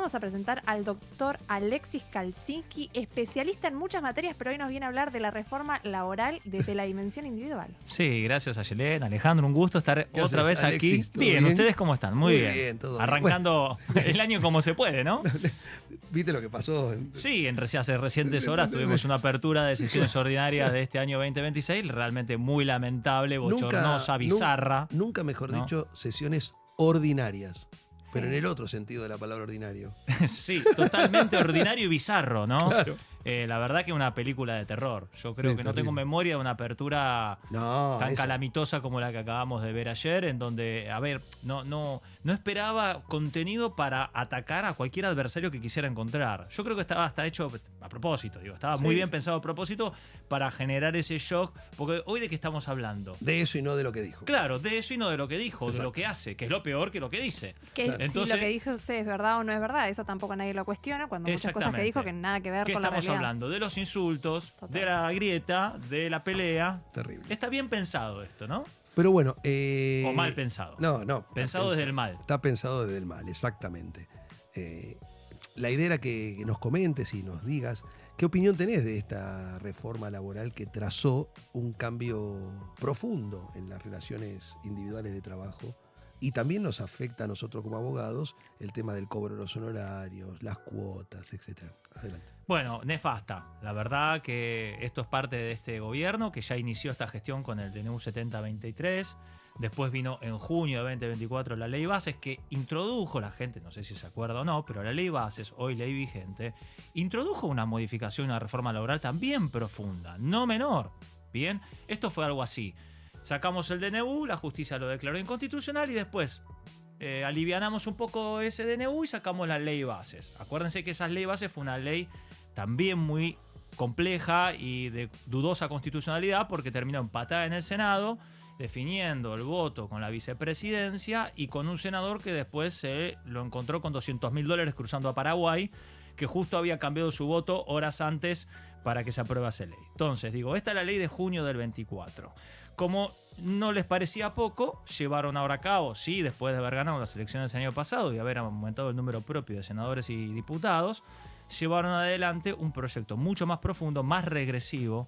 vamos a presentar al doctor Alexis Kalsinski, especialista en muchas materias, pero hoy nos viene a hablar de la reforma laboral desde la dimensión individual. Sí, gracias a Yelén, Alejandro, un gusto estar otra vez Alexis, aquí. Bien, ¿ustedes cómo están? Muy bien. Todo arrancando bien. el año como se puede, ¿no? ¿Viste lo que pasó? Sí, hace recientes horas tuvimos una apertura de sesiones ordinarias de este año 2026, realmente muy lamentable, bochornosa, bizarra. Nunca mejor dicho, sesiones ordinarias. Pero en el otro sentido de la palabra ordinario. Sí, totalmente ordinario y bizarro, ¿no? Claro. La verdad que una película de terror. Yo creo que no tengo memoria de una apertura tan calamitosa como la que acabamos de ver ayer, en donde, a ver, no esperaba contenido para atacar a cualquier adversario que quisiera encontrar. Yo creo que estaba hasta hecho a propósito, estaba muy bien pensado a propósito para generar ese shock, porque hoy ¿de qué estamos hablando? De eso y no de lo que dijo. Claro, de eso y no de lo que dijo, Exacto. de lo que hace, que es lo peor que lo que dice. Que Entonces, si lo que dijo usted es verdad o no es verdad, eso tampoco nadie lo cuestiona, cuando muchas cosas que dijo que nada que ver con la realidad. Estamos hablando de los insultos, de la grieta, de la pelea. Terrible. Está bien pensado esto, ¿no? Pero bueno. O mal pensado. No. Pensado desde el mal. Está pensado desde el mal, exactamente. La idea era que nos comentes y nos digas qué opinión tenés de esta reforma laboral que trazó un cambio profundo en las relaciones individuales de trabajo. Y también nos afecta a nosotros como abogados el tema del cobro de los honorarios, las cuotas, etc. Adelante. Bueno, nefasta. La verdad que esto es parte de este gobierno que ya inició esta gestión con el DNU 7023. Después vino en junio de 2024 la ley bases que introdujo, la gente no sé si se acuerda o no, pero la ley bases, hoy ley vigente, introdujo una modificación, una reforma laboral también profunda, no menor. Bien, esto fue algo así. Sacamos el DNU, la justicia lo declaró inconstitucional y después alivianamos un poco ese DNU y sacamos la ley bases. Acuérdense que esa ley bases fue una ley también muy compleja y de dudosa constitucionalidad porque terminó empatada en el Senado, definiendo el voto con la vicepresidencia y con un senador que después se lo encontró con $200.000 cruzando a Paraguay, que justo había cambiado su voto horas antes para que se apruebe esa ley. Entonces, esta es la ley de junio del 24. Como no les parecía poco, llevaron ahora a cabo, sí, después de haber ganado las elecciones del año pasado y haber aumentado el número propio de senadores y diputados, llevaron adelante un proyecto mucho más profundo, más regresivo,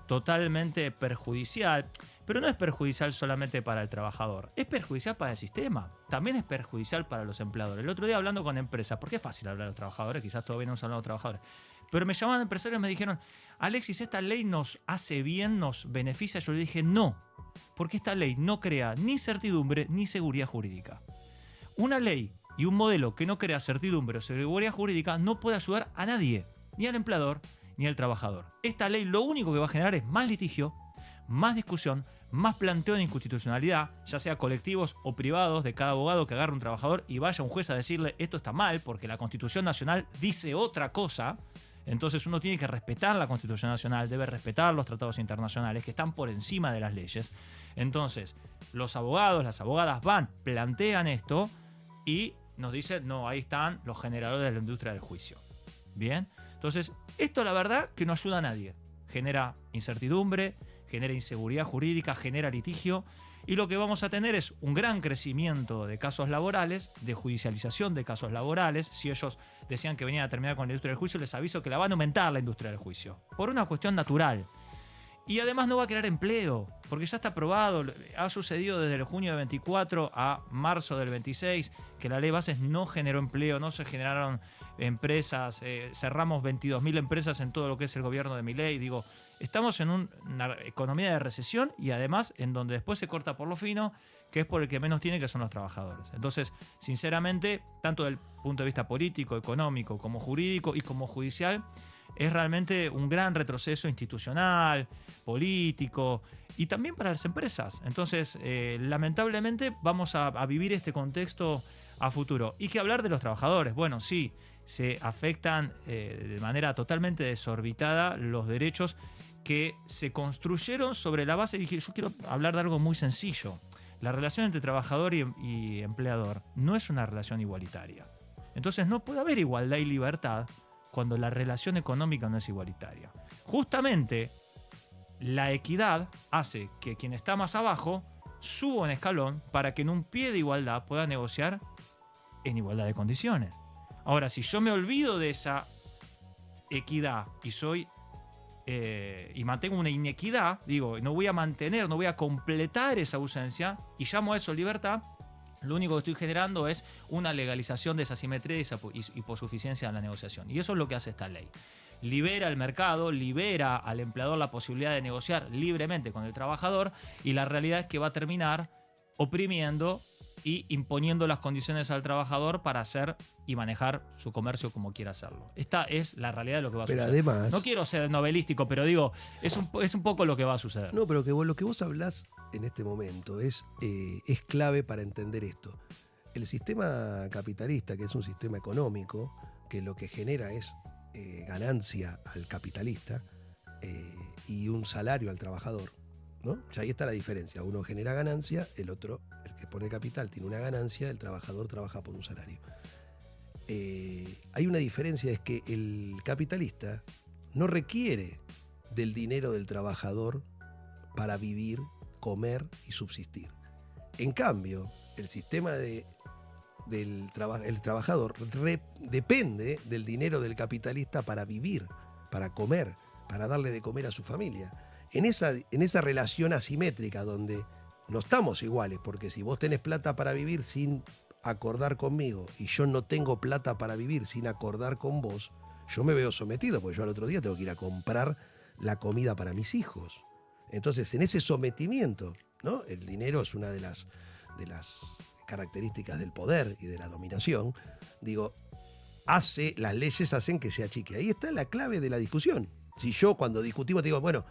totalmente perjudicial, pero no es perjudicial solamente para el trabajador, es perjudicial para el sistema, también es perjudicial para los empleadores. El otro día hablando con empresas, porque es fácil hablar de los trabajadores, quizás todavía no hemos hablado de los trabajadores, pero me llamaban empresarios y me dijeron, Alexis, ¿esta ley nos hace bien, nos beneficia? Yo le dije, no, porque esta ley no crea ni certidumbre ni seguridad jurídica. Una ley y un modelo que no crea certidumbre o seguridad jurídica no puede ayudar a nadie, ni al empleador ni al trabajador. Esta ley lo único que va a generar es más litigio, más discusión, más planteo de inconstitucionalidad, ya sea colectivos o privados, de cada abogado que agarre un trabajador y vaya a un juez a decirle esto está mal porque la Constitución Nacional dice otra cosa. Entonces uno tiene que respetar la Constitución Nacional, debe respetar los tratados internacionales que están por encima de las leyes. Entonces los abogados, las abogadas van, plantean esto y nos dicen, no, ahí están los generadores de la industria del juicio. Bien, entonces esto la verdad que no ayuda a nadie. Genera incertidumbre, genera inseguridad jurídica, genera litigio y lo que vamos a tener es un gran crecimiento de casos laborales, de judicialización de casos laborales. Si ellos decían que venían a terminar con la industria del juicio, les aviso que la van a aumentar la industria del juicio, por una cuestión natural. Y además no va a crear empleo, porque ya está aprobado, ha sucedido desde el junio del 24 a marzo del 26, que la ley bases no generó empleo, no se generaron empresas, cerramos 22.000 empresas en todo lo que es el gobierno de Milei. Digo, estamos en una economía de recesión y además en donde después se corta por lo fino, que es por el que menos tiene, que son los trabajadores. Entonces, sinceramente, tanto desde el punto de vista político, económico, como jurídico y como judicial, es realmente un gran retroceso institucional, político y también para las empresas. Entonces, lamentablemente vamos a vivir este contexto a futuro. ¿Y qué hablar de los trabajadores? Bueno, sí, se afectan de manera totalmente desorbitada los derechos que se construyeron sobre la base. Y yo quiero hablar de algo muy sencillo. La relación entre trabajador y empleador no es una relación igualitaria. Entonces no puede haber igualdad y libertad cuando la relación económica no es igualitaria. Justamente la equidad hace que quien está más abajo suba un escalón para que en un pie de igualdad pueda negociar en igualdad de condiciones. Ahora, si yo me olvido de esa equidad y mantengo una inequidad, digo, no voy a completar esa ausencia y llamo a eso libertad, lo único que estoy generando es una legalización de esa asimetría y esa hiposuficiencia en la negociación. Y eso es lo que hace esta ley. Libera el mercado, libera al empleador la posibilidad de negociar libremente con el trabajador, y la realidad es que va a terminar oprimiendo y imponiendo las condiciones al trabajador para hacer y manejar su comercio como quiera hacerlo. Esta es la realidad de lo que va a suceder. Además, no quiero ser novelístico, pero digo, es un poco lo que va a suceder. No, pero lo que vos hablás en este momento es clave para entender esto. El sistema capitalista, que es un sistema económico, que lo que genera es ganancia al capitalista y un salario al trabajador, ¿no? Ya ahí está la diferencia. Uno genera ganancia, el otro, el que pone capital, tiene una ganancia, el trabajador trabaja por un salario. Hay una diferencia, es que el capitalista no requiere del dinero del trabajador para vivir, comer y subsistir. En cambio, el sistema el trabajador depende del dinero del capitalista para vivir, para comer, para darle de comer a su familia. En esa relación asimétrica donde no estamos iguales, porque si vos tenés plata para vivir sin acordar conmigo y yo no tengo plata para vivir sin acordar con vos, yo me veo sometido, porque yo al otro día tengo que ir a comprar la comida para mis hijos. Entonces, en ese sometimiento, ¿no? El dinero es una de las características del poder y de la dominación. Digo, las leyes hacen que se achique. Ahí está la clave de la discusión. Si yo cuando discutimos te digo, bueno,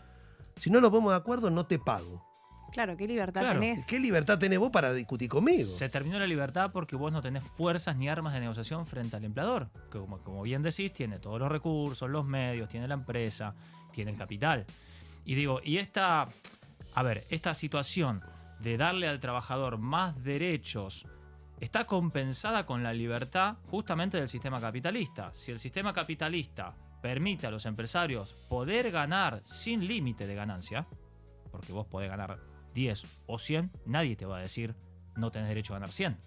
si no nos ponemos de acuerdo, no te pago. Claro, ¿qué libertad tenés? ¿Qué libertad tenés vos para discutir conmigo? Se terminó la libertad porque vos no tenés fuerzas ni armas de negociación frente al empleador, que como bien decís, tiene todos los recursos, los medios, tiene la empresa, tiene el capital. Y digo, esta situación de darle al trabajador más derechos está compensada con la libertad justamente del sistema capitalista. Si el sistema capitalista permite a los empresarios poder ganar sin límite de ganancia, porque vos podés ganar 10 o 100, nadie te va a decir no tenés derecho a ganar 100.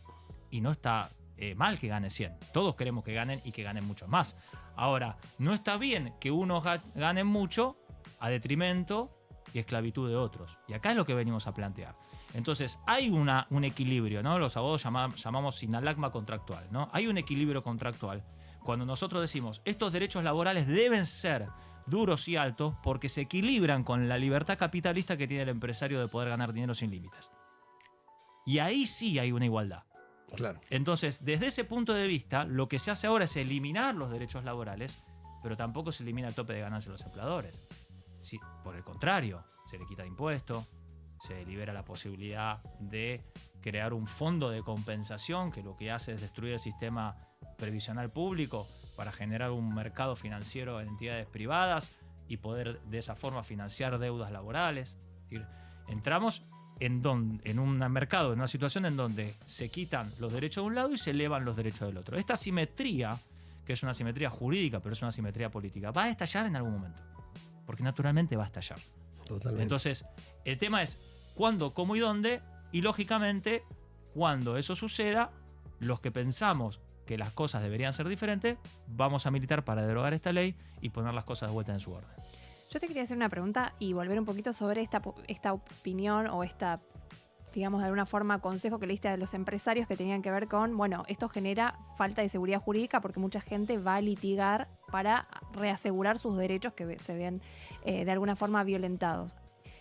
Y no está mal que gane 100. Todos queremos que ganen y que ganen mucho más. Ahora, no está bien que unos ganen mucho a detrimento y esclavitud de otros. Y acá es lo que venimos a plantear. Entonces, hay un equilibrio, ¿no? Los abogados llamamos sinalagma contractual, ¿no? Hay un equilibrio contractual. Cuando nosotros decimos, estos derechos laborales deben ser duros y altos porque se equilibran con la libertad capitalista que tiene el empresario de poder ganar dinero sin límites. Y ahí sí hay una igualdad. Claro. Entonces, desde ese punto de vista, lo que se hace ahora es eliminar los derechos laborales, pero tampoco se elimina el tope de ganancia de los empleadores. Sí, por el contrario, se le quita impuesto, se libera la posibilidad de crear un fondo de compensación que lo que hace es destruir el sistema previsional público para generar un mercado financiero en entidades privadas y poder de esa forma financiar deudas laborales. Es decir, entramos en un mercado, en una situación en donde se quitan los derechos de un lado y se elevan los derechos del otro. Esta asimetría, que es una asimetría jurídica, pero es una asimetría política, va a estallar en algún momento. Porque naturalmente va a estallar. Totalmente. Entonces, el tema es cuándo, cómo y dónde, y lógicamente, cuando eso suceda, los que pensamos que las cosas deberían ser diferentes, vamos a militar para derogar esta ley y poner las cosas de vuelta en su orden. Yo te quería hacer una pregunta y volver un poquito sobre esta opinión o digamos, de alguna forma, consejo que le diste a los empresarios que tenían que ver con, bueno, esto genera falta de seguridad jurídica porque mucha gente va a litigar para reasegurar sus derechos que se ven de alguna forma violentados.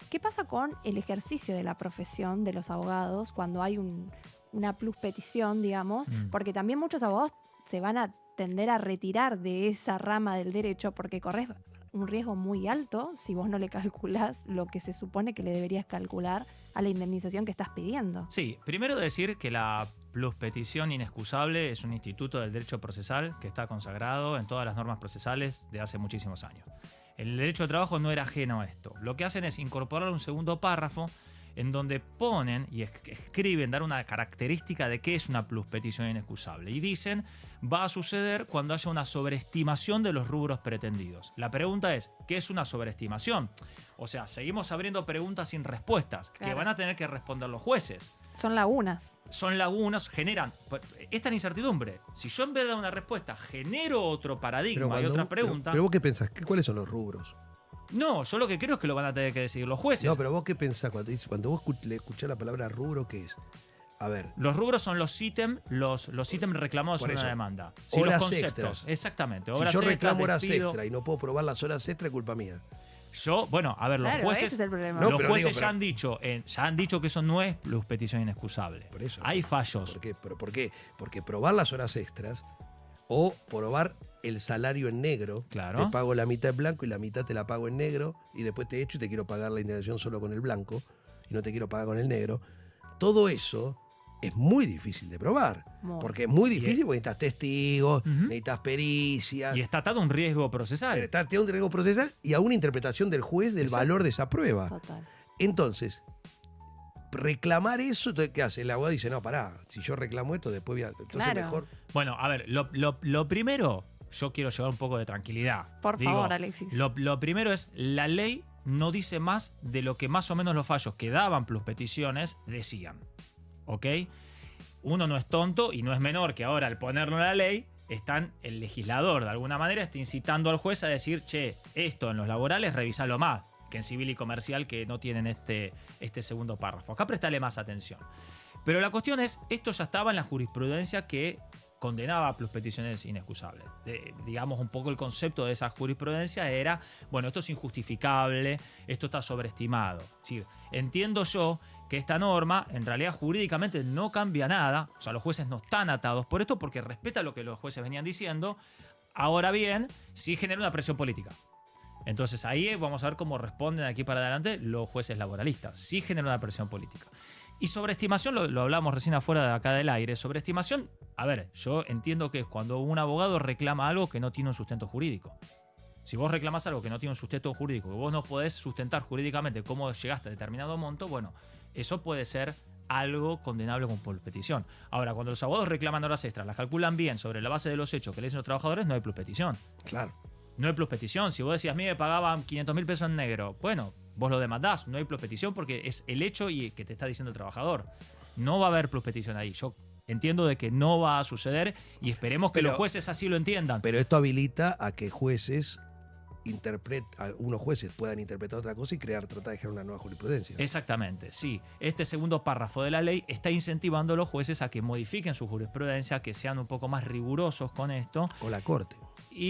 ¿Qué pasa con el ejercicio de la profesión de los abogados cuando hay una pluspetición, digamos? Porque también muchos abogados se van a tender a retirar de esa rama del derecho porque corres un riesgo muy alto si vos no le calculás lo que se supone que le deberías calcular a la indemnización que estás pidiendo. Sí, primero decir que la pluspetición inexcusable es un instituto del derecho procesal que está consagrado en todas las normas procesales de hace muchísimos años. El derecho de trabajo no era ajeno a esto. Lo que hacen es incorporar un segundo párrafo en donde ponen y escriben, dar una característica de qué es una pluspetición inexcusable. Y dicen, va a suceder cuando haya una sobreestimación de los rubros pretendidos. La pregunta es, ¿qué es una sobreestimación? O sea, seguimos abriendo preguntas sin respuestas, claro, que van a tener que responder los jueces. Son lagunas. Son lagunas, generan esta incertidumbre. Si yo en vez de dar una respuesta genero otro paradigma y otra pregunta... Pero vos qué pensás, ¿cuáles son los rubros? No, yo lo que creo es que lo van a tener que decidir los jueces. No, pero vos qué pensás cuando vos le escuchás la palabra rubro, ¿qué es? A ver. Los rubros son los ítems reclamados en una demanda. Sí, horas los conceptos. extras. Exactamente. Si horas yo extras, reclamo horas despido. extra y no puedo probar las horas extra, es culpa mía. Bueno, a ver, los Claro, jueces, ese es el problema. No, los pero jueces digo, ya han dicho que eso no es petición inexcusable. Por eso. Hay fallos. ¿Por qué? Porque probar las horas extras o probar el salario en negro, Claro. te pago la mitad en blanco y la mitad te la pago en negro y después te echo y te quiero pagar la indemnización solo con el blanco y no te quiero pagar con el negro. Todo eso es muy difícil de probar. Porque es muy difícil porque necesitas testigos, necesitas pericias. Y está atado a un riesgo procesal. Está un riesgo procesal y a una interpretación del juez del valor de esa prueba. Total. Entonces, reclamar eso, entonces, ¿qué hace? El abogado dice, no, pará, si yo reclamo esto, después voy a... Entonces Claro. mejor... Bueno, a ver, lo primero, yo quiero llevar un poco de tranquilidad. Por favor, Alexis. Lo primero es, la ley no dice más de lo que más o menos los fallos que daban pluspeticiones decían. ¿Ok? Uno no es tonto y no es menor que ahora al ponerlo en la ley, el legislador de alguna manera está incitando al juez a decir, che, esto en los laborales revisalo más que en civil y comercial que no tienen este segundo párrafo. Acá prestale más atención. Pero la cuestión es, esto ya estaba en la jurisprudencia que condenaba a pluspeticiones inexcusables. Digamos, un poco el concepto de esa jurisprudencia era, bueno, esto es injustificable, esto está sobreestimado. Es decir, entiendo yo que esta norma en realidad jurídicamente no cambia nada, o sea, los jueces no están atados por esto porque respeta lo que los jueces venían diciendo. Ahora bien, sí genera una presión política. Entonces ahí vamos a ver cómo responden aquí para adelante los jueces laboralistas. Sí genera una presión política. Y sobreestimación, lo hablamos recién afuera de acá del aire. Sobreestimación, a ver, yo entiendo que es cuando un abogado reclama algo que no tiene un sustento jurídico. Si vos reclamás algo que no tiene un sustento jurídico, que vos no podés sustentar jurídicamente cómo llegaste a determinado monto, bueno, eso puede ser algo condenable con pluspetición. Ahora, cuando los abogados reclaman horas extras, las calculan bien sobre la base de los hechos que le dicen los trabajadores, no hay pluspetición. Claro. No hay pluspetición. Si vos decías, a mí me pagaban 500.000 pesos en negro, bueno, vos lo demandás, no hay pluspetición porque es el hecho y que te está diciendo el trabajador. No va a haber pluspetición ahí. Yo entiendo de que no va a suceder y esperemos que los jueces así lo entiendan. Pero esto habilita a que unos jueces puedan interpretar otra cosa y tratar de crear una nueva jurisprudencia. Exactamente, sí. Este segundo párrafo de la ley está incentivando a los jueces a que modifiquen su jurisprudencia, que sean un poco más rigurosos con esto. O la Corte.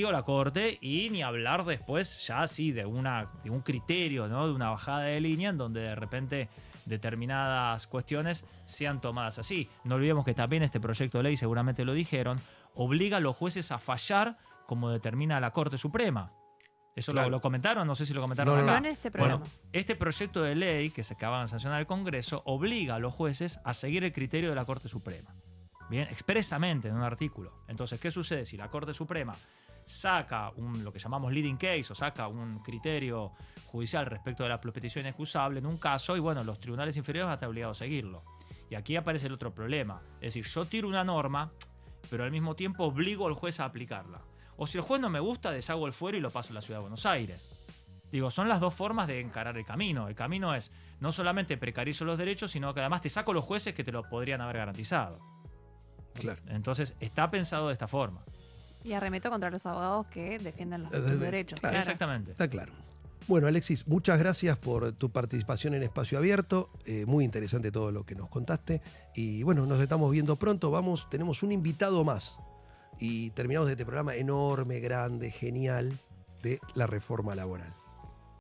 O la Corte, y ni hablar después ya sí de un criterio, ¿no? De una bajada de línea en donde de repente determinadas cuestiones sean tomadas así. No olvidemos que también este proyecto de ley, seguramente lo dijeron, obliga a los jueces a fallar como determina la Corte Suprema. ¿Eso claro. lo comentaron? No sé si lo comentaron No, acá. en este programa. Bueno, este proyecto de ley que se acaba de sancionar el Congreso obliga a los jueces a seguir el criterio de la Corte Suprema. Bien, expresamente en un artículo. Entonces, ¿qué sucede si la Corte Suprema saca lo que llamamos leading case o saca un criterio judicial respecto de la pluspetición inexcusable en un caso y bueno, los tribunales inferiores van a estar obligados a seguirlo? Y aquí aparece el otro problema. Es decir, yo tiro una norma, pero al mismo tiempo obligo al juez a aplicarla. O si el juez no me gusta, deshago el fuero y lo paso a la Ciudad de Buenos Aires. Digo, son las dos formas de encarar el camino. El camino es no solamente precarizo los derechos, sino que además te saco los jueces que te lo podrían haber garantizado. Claro. Entonces, está pensado de esta forma. Y arremeto contra los abogados que defienden los derechos. Claro. Exactamente. Está claro. Bueno, Alexis, muchas gracias por tu participación en Espacio Abierto. Muy interesante todo lo que nos contaste. Y bueno, nos estamos viendo pronto. Tenemos un invitado más. Y terminamos este programa enorme, grande, genial de la reforma laboral.